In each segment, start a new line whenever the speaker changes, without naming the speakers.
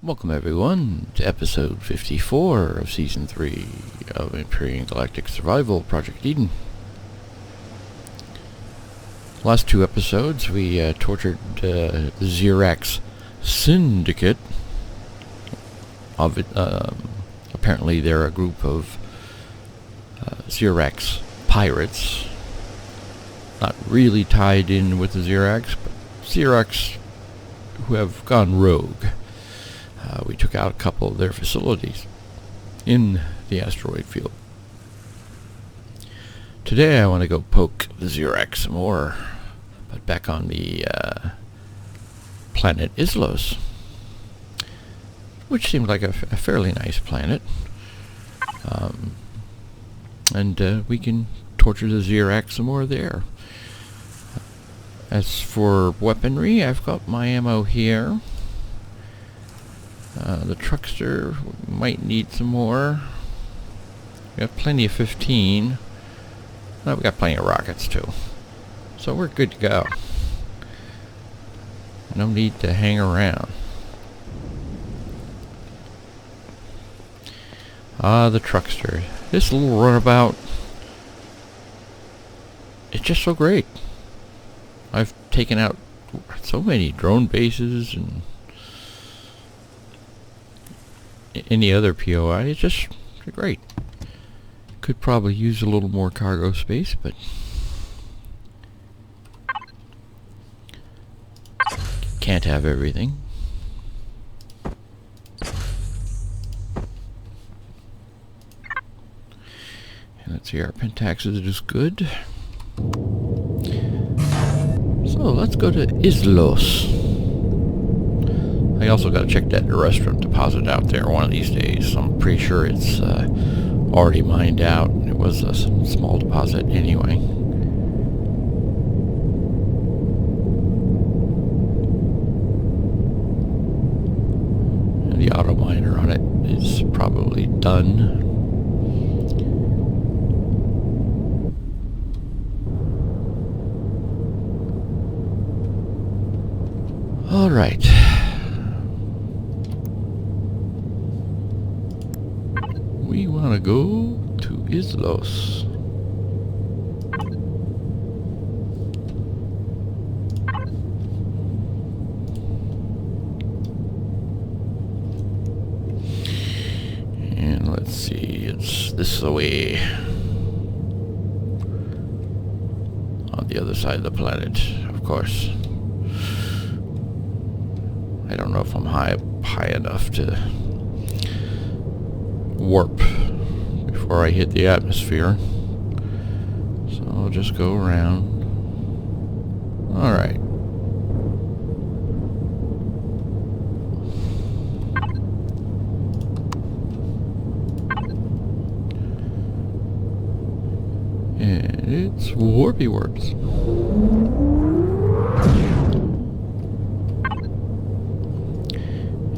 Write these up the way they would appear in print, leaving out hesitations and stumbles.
Welcome everyone to episode 54 of season 3 of Empyrion Galactic Survival Project Eden. Last two episodes we tortured the Zirax Syndicate. Apparently they're a group of Zirax pirates. Not really tied in with the Zirax, but Zirax who have gone rogue. We took out a couple of their facilities in the asteroid field. Today I want to go poke the Zirax some more, but back on the planet Izlos, which seemed like a fairly nice planet. And we can torture the Zirax some more there. As for weaponry, I've got my ammo here. The truckster might need some more. We got plenty of 15. Well, we got plenty of rockets too. So we're good to go. No need to hang around. The truckster. This little runabout. It's just so great. I've taken out so many drone bases and any other POI. It's just great. Could probably use a little more cargo space, but can't have everything. And let's see, our Pentax is just good. So let's go to Izlos. I also got to check that restaurant deposit out there one of these days. I'm pretty sure it's already mined out. It was a small deposit anyway. And the auto miner on it is probably done. All right. We want to go to Izlos. And let's see, it's this way. On the other side of the planet, of course. I don't know if I'm high enough to warp before I hit the atmosphere, so I'll just go around. Alright. And it's warpy warps.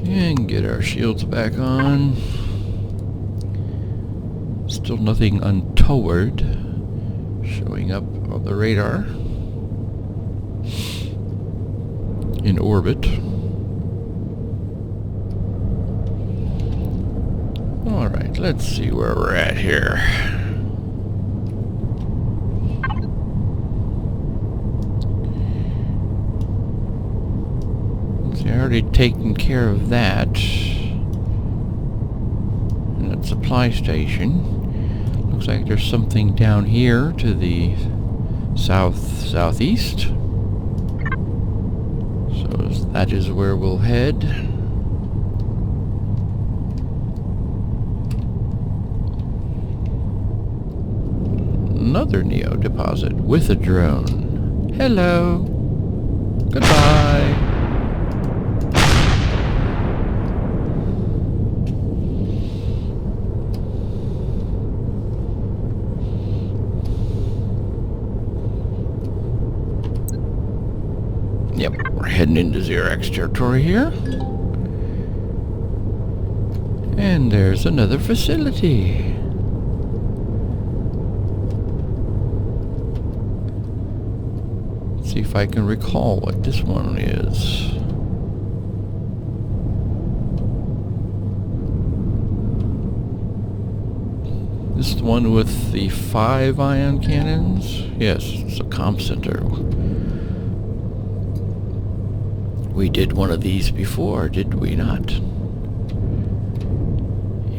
And get our shields back on. Still nothing untoward showing up on the radar in orbit. Alright, let's see where we're at here. Let's see, I already taken care of that. And that supply station. Looks like there's something down here to the southeast. So that is where we'll head. Another Neo deposit with a drone. Hello. Goodbye. Yep, we're heading into Zirax territory here. And there's another facility. Let's see if I can recall what this one is. This is the one with the 5 ion cannons? Yes, it's a comm center. We did one of these before, did we not?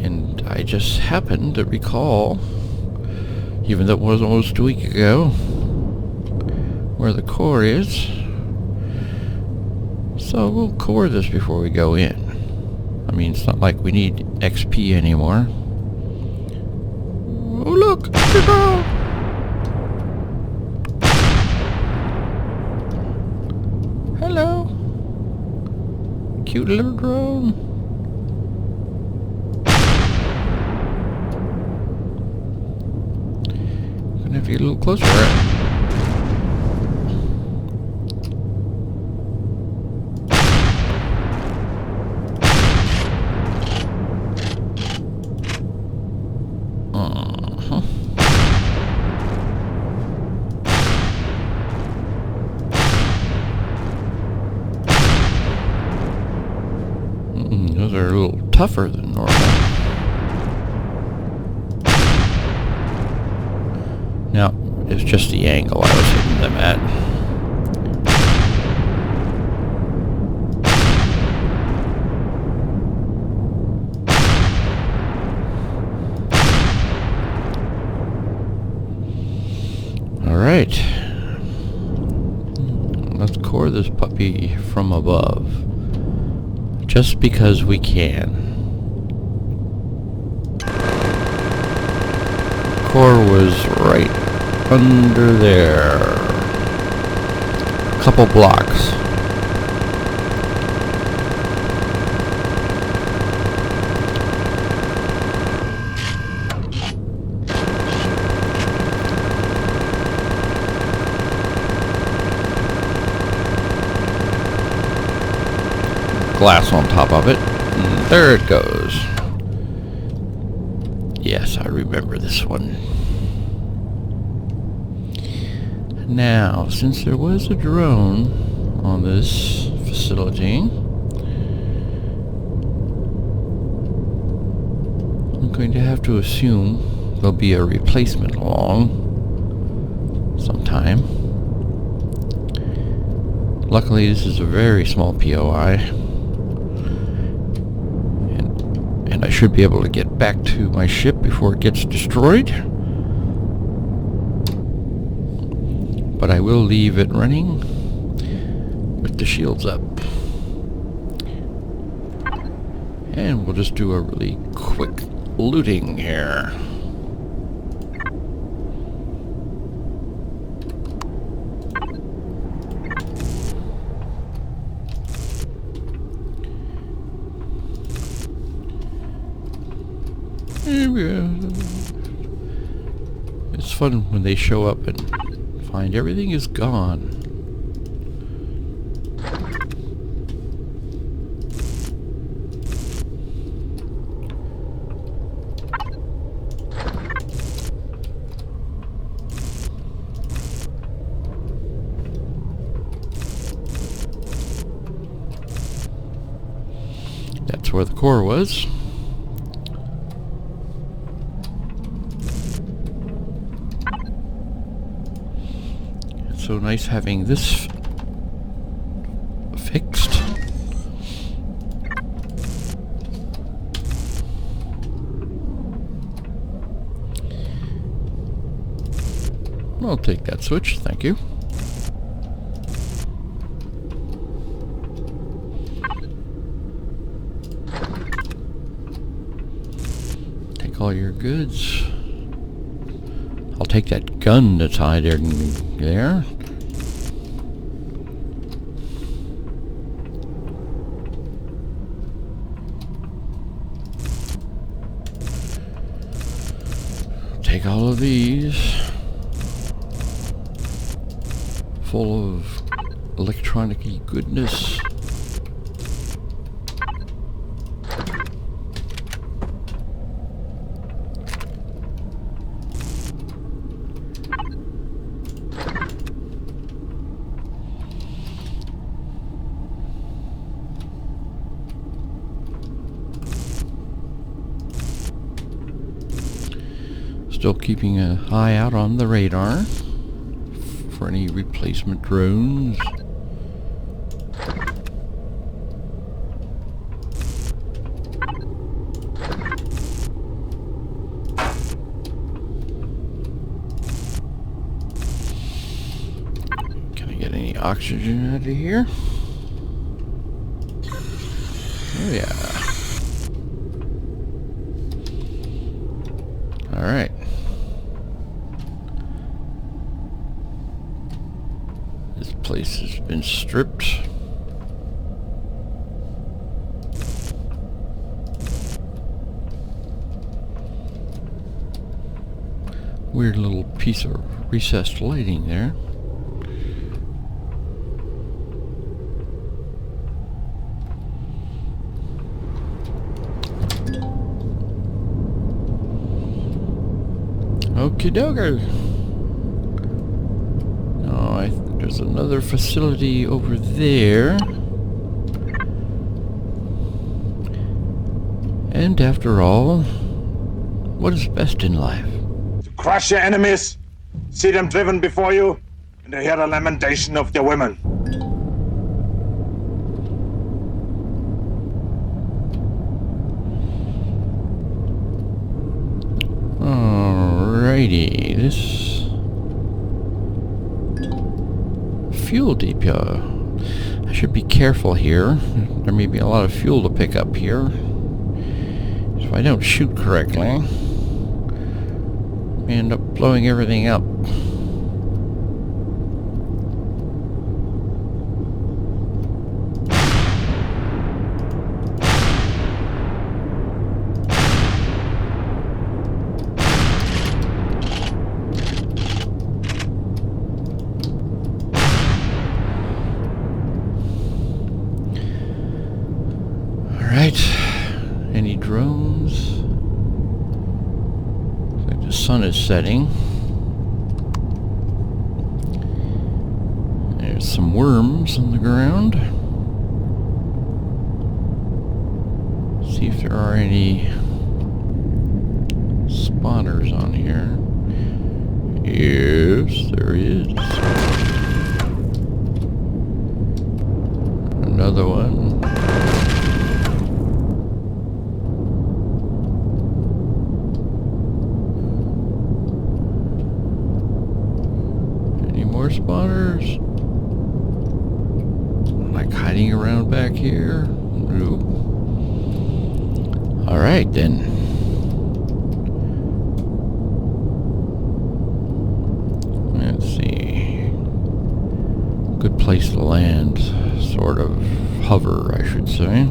And I just happened to recall, even though it was almost a week ago, where the core is. So we'll core this before we go in. I mean, it's not like we need XP anymore. Oh look! Hello! Cute little drone. Gonna have to get a little closer. Those are a little tougher than normal. Now, it's just the angle I was hitting them at. Alright. Let's core this puppy from above. Just because we can. Core was right under there. A couple blocks. Glass on top of it. And there it goes. Yes, I remember this one. Now, since there was a drone on this facility, I'm going to have to assume there'll be a replacement along sometime. Luckily, this is a very small POI. And I should be able to get back to my ship before it gets destroyed. But I will leave it running with the shields up. And we'll just do a really quick looting here. It's fun when they show up and find everything is gone. That's where the core was. So nice having this fixed. I'll take that switch, thank you. Take all your goods. I'll take that gun that's hiding there. Take all of these. Full of electronic-y goodness. still keeping an eye out on the radar for any replacement drones. Can I get any oxygen out of here? Oh yeah. Alright. This place has been stripped. Weird little piece of recessed lighting there. Okie dokie. Oh, there's another facility over there. And after all, what is best in life?
To crush your enemies, see them driven before you, and to hear the lamentation of their women.
Alrighty, this fuel depot. I should be careful here. There may be a lot of fuel to pick up here. If I don't shoot correctly, I end up blowing everything up. Any drones? Looks like the sun is setting. There's some worms on the ground. See if there are any spawners on here. Yes, there is. Another one. Spawners? Like hiding around back here? Nope. Alright then. Let's see. Good place to land. Sort of hover, I should say.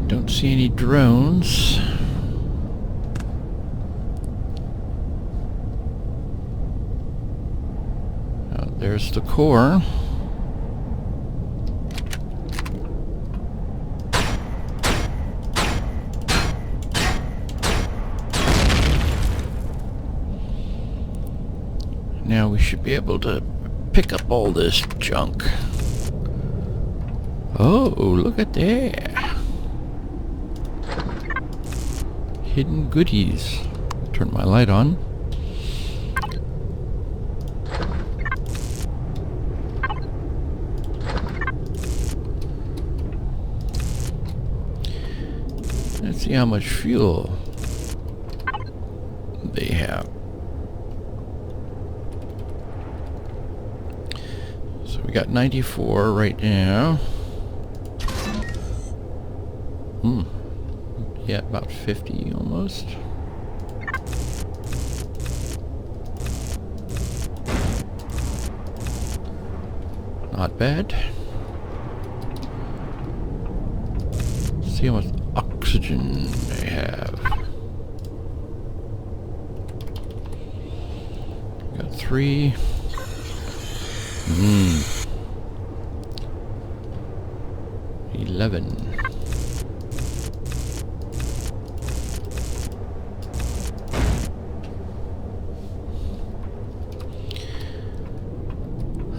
Don't see any drones. Oh, there's the core. Now we should be able to pick up all this junk. Oh, look at that. Hidden goodies. Turn my light on. Let's see how much fuel they have. So we got 94 right now. Yeah, about 50 almost. Not bad. See how much oxygen they have. Got 3. 11.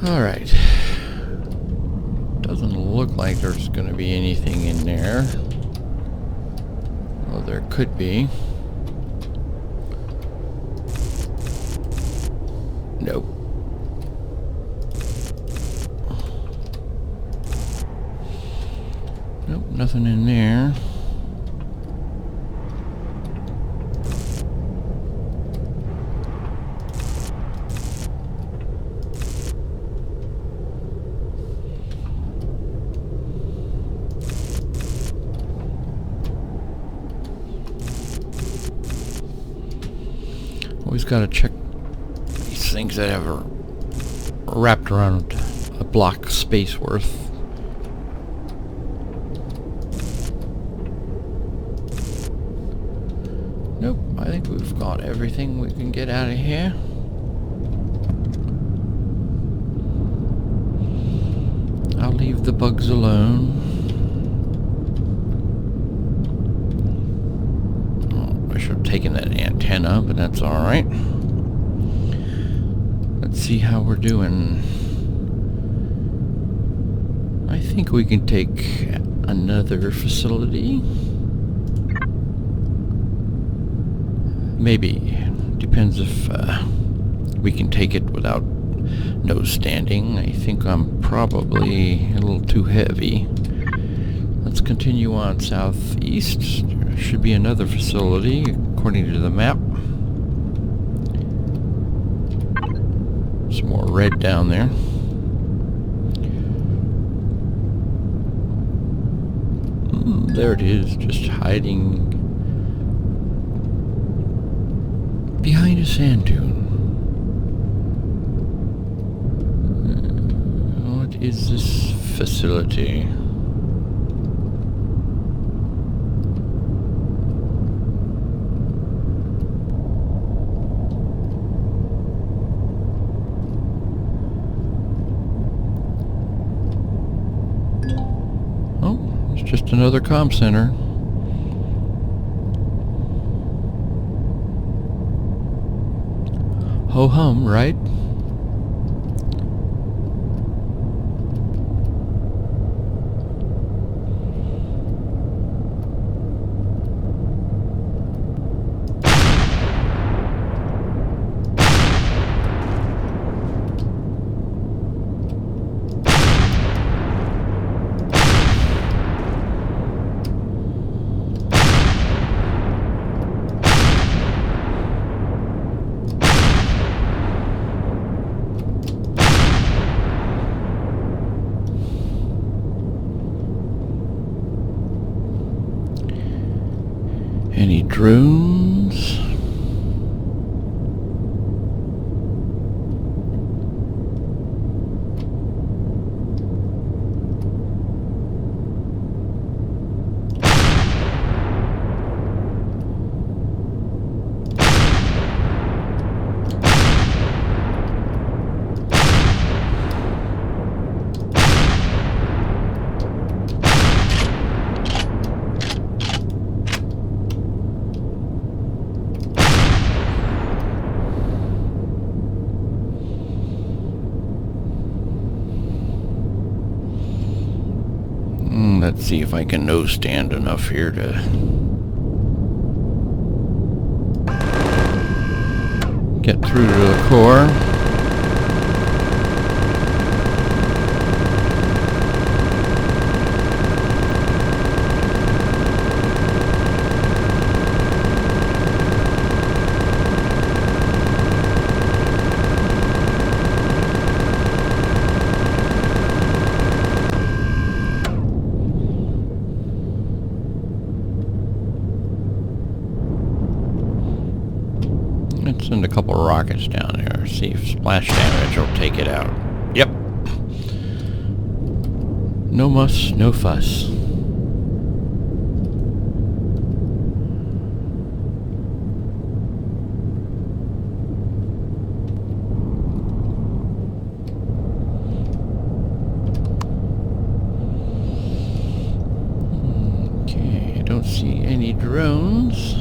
All right. Doesn't look like there's going to be anything in there. Well, there could be. Nope. Nope, nothing in there. Always got to check these things that have wrapped around a block space worth. Nope, I think we've got everything we can get out of here. I'll leave the bugs alone. I should have taken that antenna, but that's alright. Let's see how we're doing. I think we can take another facility. Maybe. Depends if we can take it without nose standing. I think I'm probably a little too heavy. Let's continue on southeast. There should be another facility, according to the map. Some more red down there. There it is, just hiding behind a sand dune. What is this facility? Just another comm center. Ho-hum, right? Any drones? Let's see if I can nose stand enough here to get through to the core. Let's send a couple of rockets down there, see if splash damage will take it out. Yep. No muss, no fuss. Okay, I don't see any drones.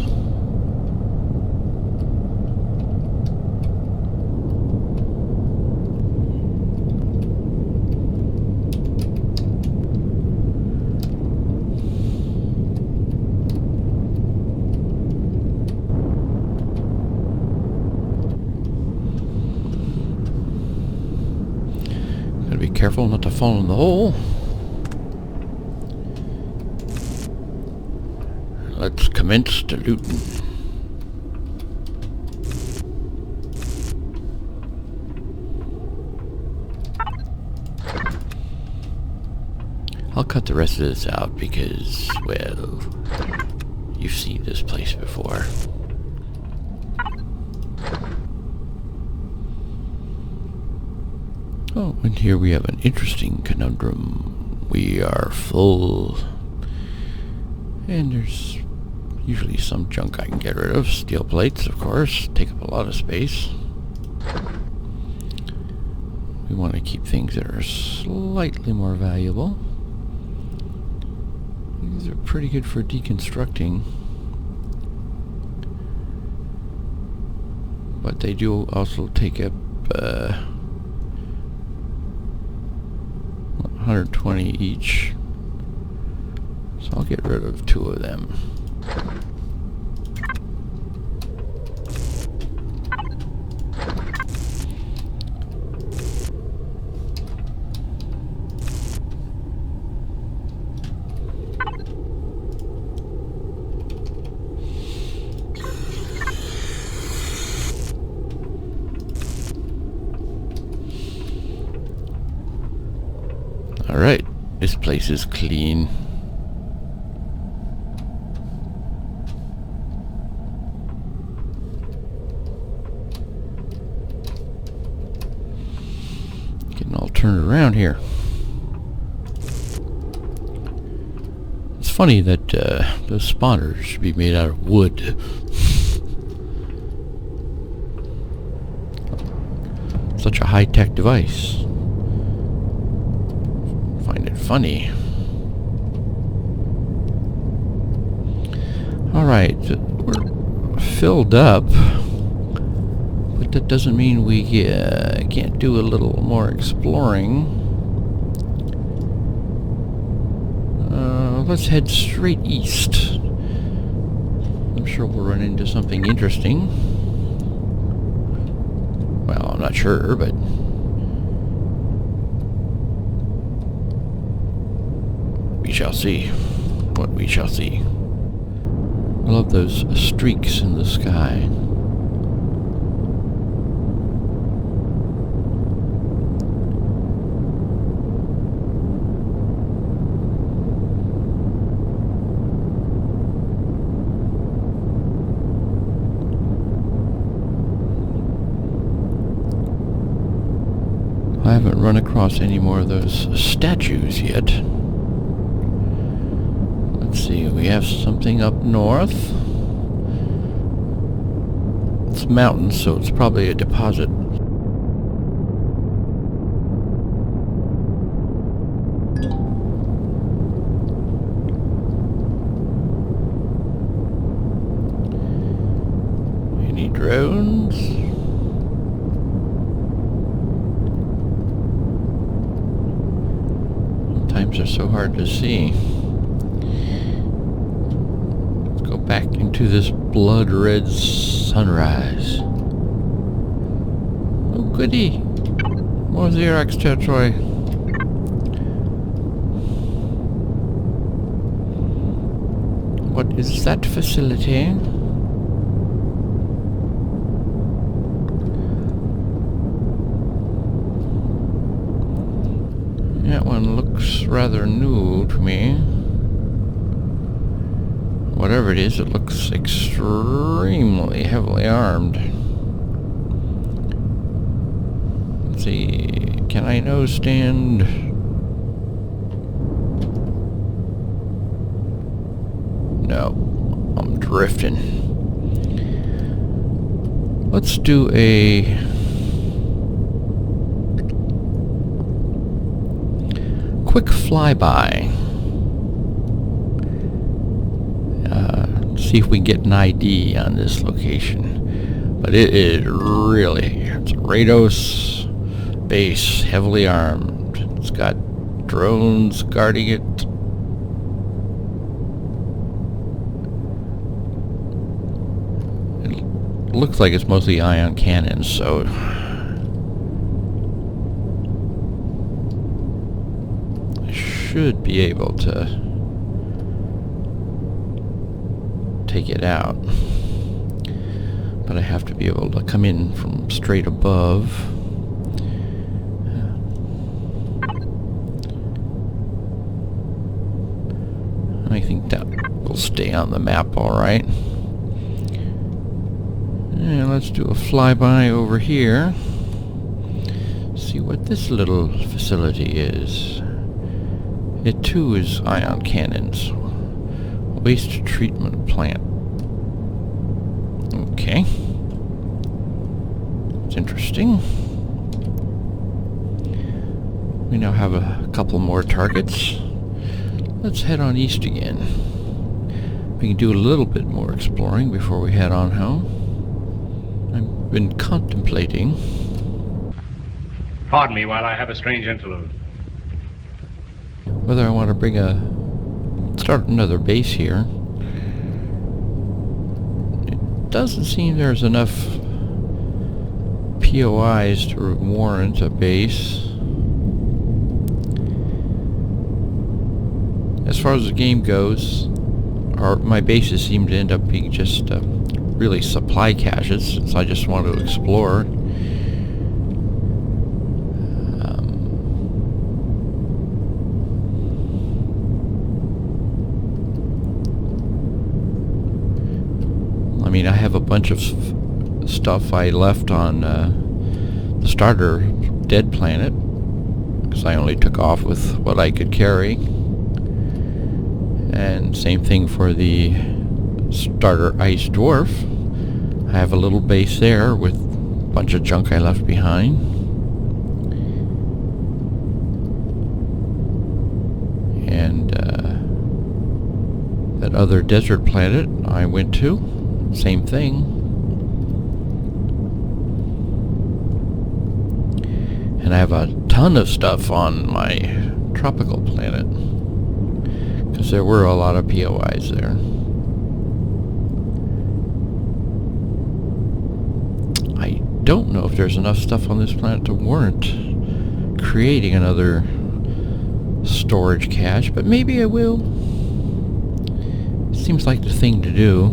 careful not to fall in the hole. Let's commence to looting. I'll cut the rest of this out because, well, you've seen this place before. Oh, and here we have an interesting conundrum. We are full, and there's usually some junk I can get rid of. Steel plates, of course, take up a lot of space. We want to keep things that are slightly more valuable. These are pretty good for deconstructing, but they do also take up 120 each, so I'll get rid of 2 of them. Alright, this place is clean. Getting all turned around here. It's funny that those spawners should be made out of wood. Such a high-tech device. Find it funny. Alright, we're filled up, but that doesn't mean we can't do a little more exploring. Let's head straight east. I'm sure we'll run into something interesting. Well, I'm not sure, but we shall see what we shall see. I love those streaks in the sky. I haven't run across any more of those statues yet. Let's see, we have something up north. It's mountains, so it's probably a deposit. Any drones? Sometimes they're so hard to see. Back into this blood red sunrise. Oh goody! More Zirax territory. What is that facility? That one looks rather new to me. Whatever it is, it looks extremely heavily armed. Let's see, can I nose stand? No, I'm drifting. Let's do a quick flyby. See if we get an ID on this location. But it is really, it's a Rados base, heavily armed. It's got drones guarding it. It looks like it's mostly ion cannons, so should be able to take it out. But I have to be able to come in from straight above. I think that will stay on the map all right. And let's do a flyby over here. See what this little facility is. It too is ion cannons. Waste treatment plant. Okay. It's interesting. We now have a couple more targets. Let's head on east again. We can do a little bit more exploring before we head on home. I've been contemplating.
Pardon me while I have a strange interlude.
Whether I want to start another base here. It doesn't seem there's enough POIs to warrant a base. As far as the game goes, my bases seem to end up being just really supply caches, since I just want to explore. I mean, I have a bunch of stuff I left on the starter dead planet, because I only took off with what I could carry. And same thing for the starter ice dwarf. I have a little base there with a bunch of junk I left behind. And that other desert planet I went to, same thing. And I have a ton of stuff on my tropical planet, because there were a lot of POIs there. I don't know if there's enough stuff on this planet to warrant creating another storage cache, but maybe I will. Seems like the thing to do.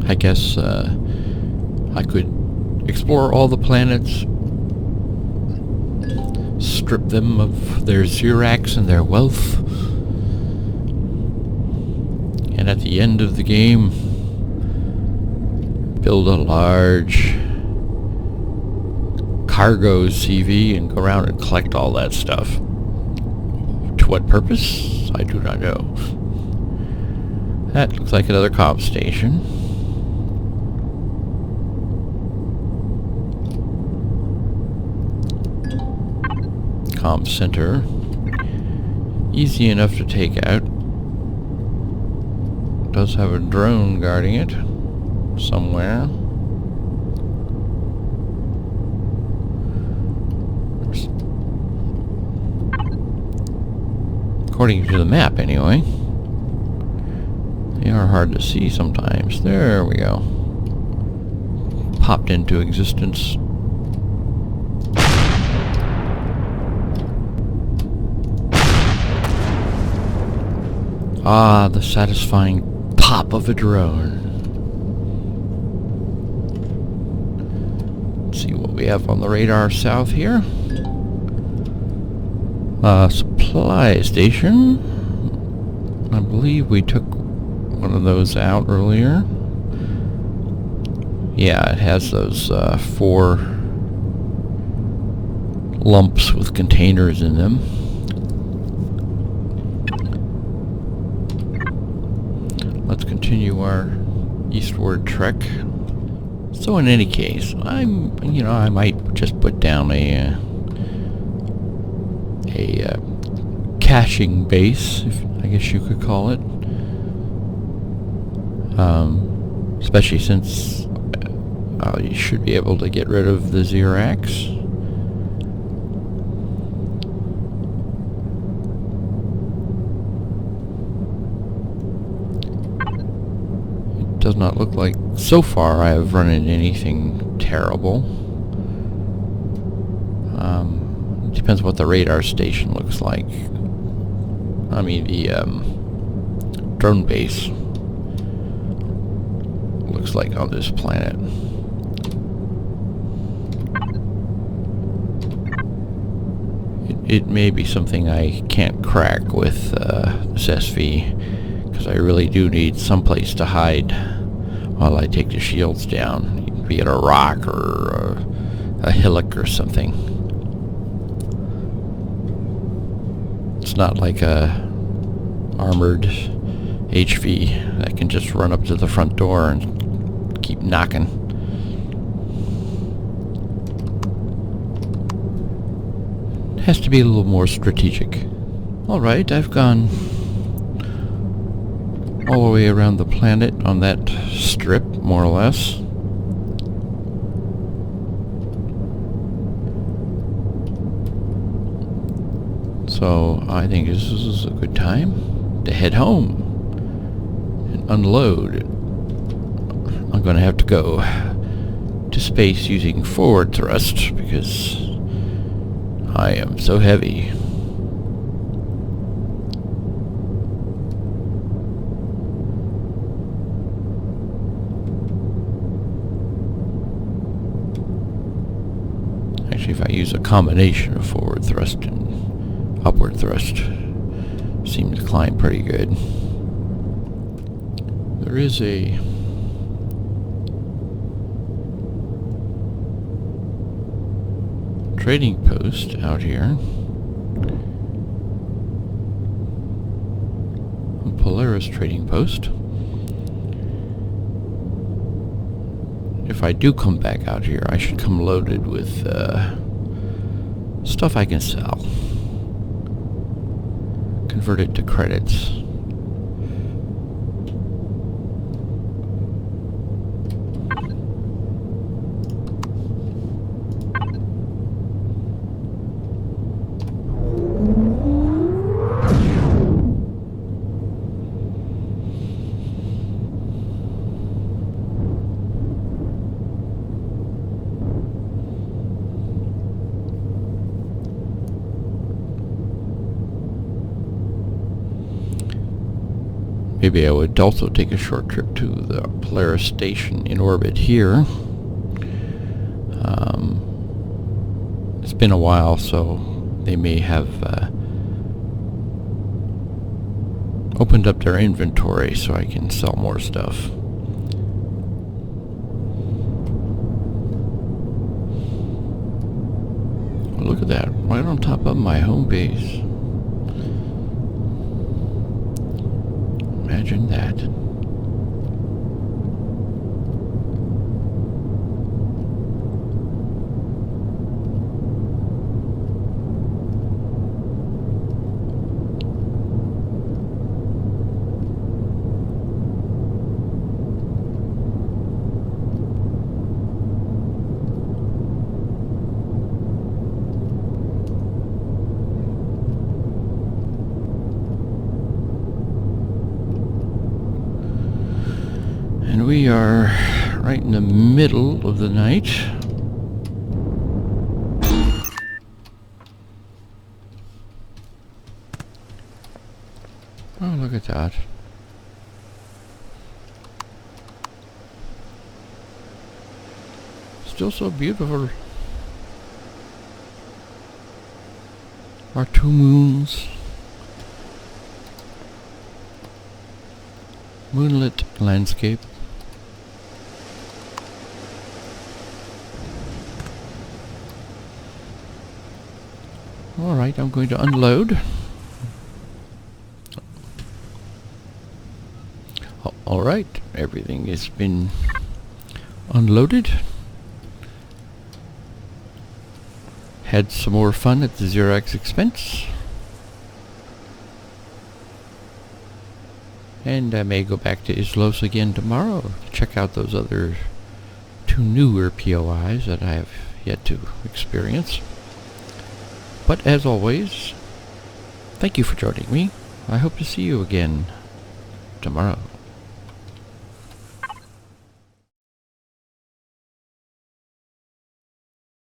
I guess I could explore all the planets, strip them of their Zirax and their wealth, and at the end of the game, build a large cargo CV and go around and collect all that stuff. To what purpose? I do not know. That looks like another comm station. Comm center. Easy enough to take out. Does have a drone guarding it somewhere. According to the map, anyway. They are hard to see sometimes. There we go. Popped into existence. Ah, the satisfying pop of a drone. Let's see what we have on the radar south here. Supply station. I believe we took one of those out earlier. Yeah, it has those 4 lumps with containers in them. Let's continue our eastward trek. So in any case, I might just put down a caching base, I guess you could call it. Especially since you should be able to get rid of the Zirax. It does not look like so far I have run into anything terrible. It depends what the radar station looks like. I mean, the drone base looks like on this planet. It may be something I can't crack with this SV, because I really do need someplace to hide while I take the shields down, be it a rock or a hillock or something. It's not like a armored HV that can just run up to the front door and keep knocking. Has to be a little more strategic. Alright, I've gone all the way around the planet on that strip, more or less. So I think this is a good time to head home and unload. I'm going to have to go to space using forward thrust because I am so heavy. Actually, if I use a combination of forward thrust and upward thrust, seem to climb pretty good. There is a trading post out here. A Polaris trading post. If I do come back out here, I should come loaded with stuff I can sell. Convert it to credits. Maybe I would also take a short trip to the Polaris station in orbit here. It's been a while, so they may have opened up their inventory so I can sell more stuff. Look at that, right on top of my home base. Imagine that. And we are right in the middle of the night. Oh, look at that. Still so beautiful. Our two moons. Moonlit landscape. Alright, I'm going to unload. Alright, everything has been unloaded. Had some more fun at the Zirax expense. And I may go back to Izlos again tomorrow to check out those other two newer POIs that I have yet to experience. But as always, thank you for joining me. I hope to see you again tomorrow.